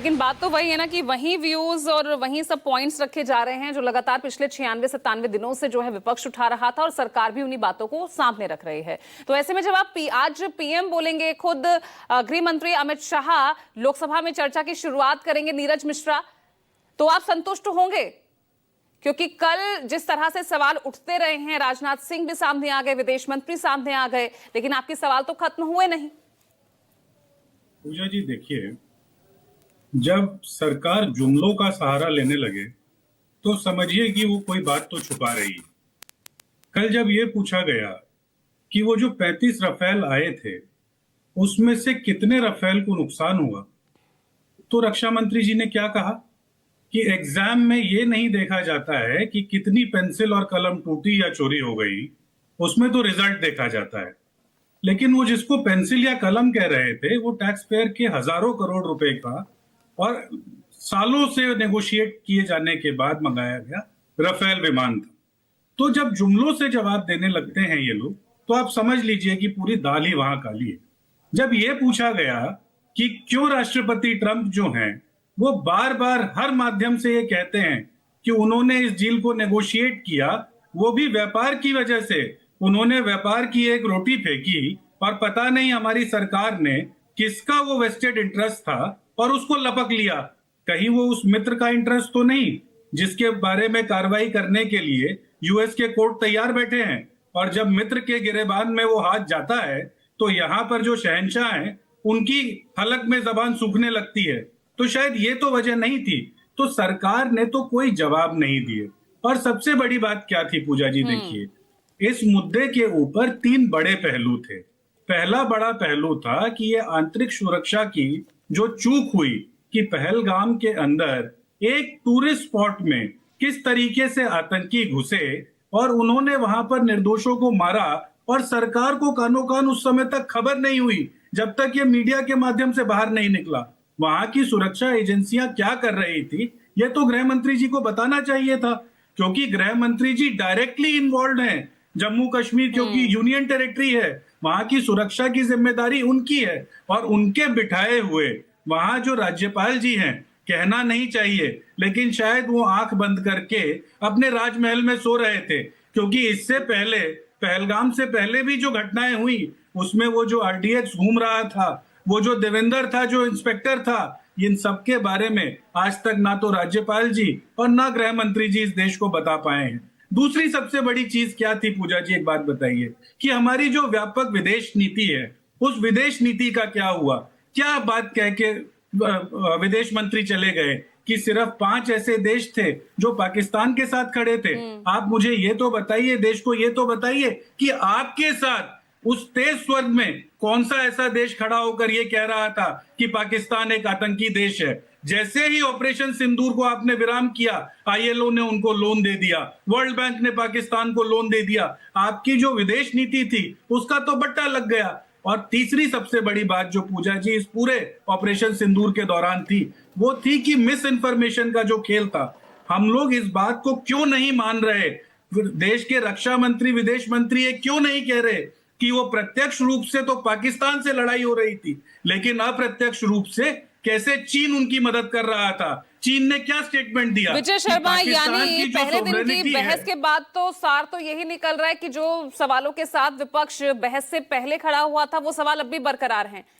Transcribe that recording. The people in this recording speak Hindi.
लेकिन बात तो वही है ना कि वही व्यूज और वही सब पॉइंट्स रखे जा रहे हैं जो लगातार पिछले 96-97 दिनों से जो है विपक्ष उठा रहा था और सरकार भी उन्हीं बातों को सामने रख रही है। तो ऐसे में जब आप आज पीएम बोलेंगे, खुद गृह मंत्री अमित शाह लोकसभा में चर्चा की शुरुआत करेंगे नीरज मिश्रा, तो आप संतुष्ट होंगे? क्योंकि कल जिस तरह से सवाल उठते रहे हैं, राजनाथ सिंह भी सामने आ गए, विदेश मंत्री सामने आ गए, लेकिन आपके सवाल तो खत्म हुए नहीं। पूजा जी देखिए, जब सरकार जुमलों का सहारा लेने लगे तो समझिए कि वो कोई बात तो छुपा रही है। कल जब ये पूछा गया कि वो जो 35 रफेल आए थे उसमें से कितने रफेल को नुकसान हुआ, तो रक्षा मंत्री जी ने क्या कहा कि एग्जाम में ये नहीं देखा जाता है कि कितनी पेंसिल और कलम टूटी या चोरी हो गई, उसमें तो रिजल्ट देखा जाता है। लेकिन वो जिसको पेंसिल या कलम कह रहे थे वो टैक्स पेयर के हजारों करोड़ रुपए का और सालों से नेगोशिएट किए जाने के बाद मंगाया गया रफेल विमान था। तो जब जुमलों से जवाब देने लगते हैं ये लोग, तो आप समझ लीजिए कि पूरी दाल ही वहां काली है। जब ये पूछा गया कि क्यों राष्ट्रपति ट्रंप जो हैं वो बार बार हर माध्यम से ये कहते हैं कि उन्होंने इस डील को नेगोशिएट किया, वो भी व्यापार की वजह से, उन्होंने व्यापार की एक रोटी फेंकी और पता नहीं हमारी सरकार ने किसका वो वेस्टेड इंटरेस्ट था और उसको लपक लिया। कहीं वो उस मित्र का इंटरेस्ट तो नहीं जिसके बारे में कार्रवाई करने के लिए यूएस के कोर्ट तैयार बैठे हैं, और जब मित्र के गिरेबान में वो हाथ जाता है तो यहाँ पर जो शहंशाह हैं उनकी हलक में जबान सूखने लगती है। तो शायद ये तो वजह नहीं थी। तो सरकार ने तो कोई जवाब नहीं दिए। और सबसे बड़ी बात क्या थी पूजा जी, देखिए, इस मुद्दे के ऊपर 3 बड़े पहलू थे। पहला बड़ा पहलू था कि ये आंतरिक सुरक्षा की जो चूक हुई कि पहलगाम के अंदर एक टूरिस्ट स्पॉट में किस तरीके से आतंकी घुसे और उन्होंने वहां पर निर्दोषों को मारा, और सरकार को कानो कान उस समय तक खबर नहीं हुई जब तक ये मीडिया के माध्यम से बाहर नहीं निकला। वहां की सुरक्षा एजेंसियां क्या कर रही थी ये तो गृह मंत्री जी को बताना चाहिए था, क्योंकि गृह मंत्री जी डायरेक्टली इन्वॉल्व हैं। जम्मू कश्मीर क्योंकि यूनियन टेरिटरी है, वहां की सुरक्षा की जिम्मेदारी उनकी है। और उनके बिठाए हुए वहां जो राज्यपाल जी हैं, कहना नहीं चाहिए लेकिन शायद वो आंख बंद करके अपने राजमहल में सो रहे थे, क्योंकि इससे पहले, पहलगाम से पहले भी जो घटनाएं हुई उसमें वो जो आरडीएक्स घूम रहा था, वो जो देवेंद्र था जो इंस्पेक्टर था, इन सब के बारे में आज तक ना तो राज्यपाल जी और ना गृह मंत्री जी इस देश को बता पाए हैं। दूसरी सबसे बड़ी चीज क्या थी पूजा जी, एक बात बताइए कि हमारी जो व्यापक विदेश नीति है उस विदेश नीति का क्या हुआ? क्या बात कह के विदेश मंत्री चले गए कि सिर्फ 5 ऐसे देश थे जो पाकिस्तान के साथ खड़े थे? आप मुझे ये तो बताइए, देश को ये तो बताइए कि आपके साथ उस तेज स्वर्ग में कौन सा ऐसा देश खड़ा होकर ये कह रहा था कि पाकिस्तान एक आतंकी देश है? जैसे ही ऑपरेशन सिंदूर को आपने विराम किया, आईएलओ ने उनको लोन दे दिया, वर्ल्ड बैंक ने पाकिस्तान को लोन दे दिया, आपकी जो विदेश नीति थी उसका तो बट्टा लग गया। और तीसरी सबसे बड़ी बात जो पूजा जी इस पूरे ऑपरेशन सिंदूर के दौरान थी वो थी कि मिस इन्फॉर्मेशन का जो खेल था। हम लोग इस बात को क्यों नहीं मान रहे, देश के रक्षा मंत्री, विदेश मंत्री ये क्यों नहीं कह रहे कि वो प्रत्यक्ष रूप से तो पाकिस्तान से लड़ाई हो रही थी, लेकिन अप्रत्यक्ष रूप से कैसे चीन उनकी मदद कर रहा था? चीन ने क्या स्टेटमेंट दिया? विजय शर्मा, यानी पहले दिन की बहस के बाद तो सार तो यही निकल रहा है कि जो सवालों के साथ विपक्ष बहस से पहले खड़ा हुआ था वो सवाल अब भी बरकरार हैं।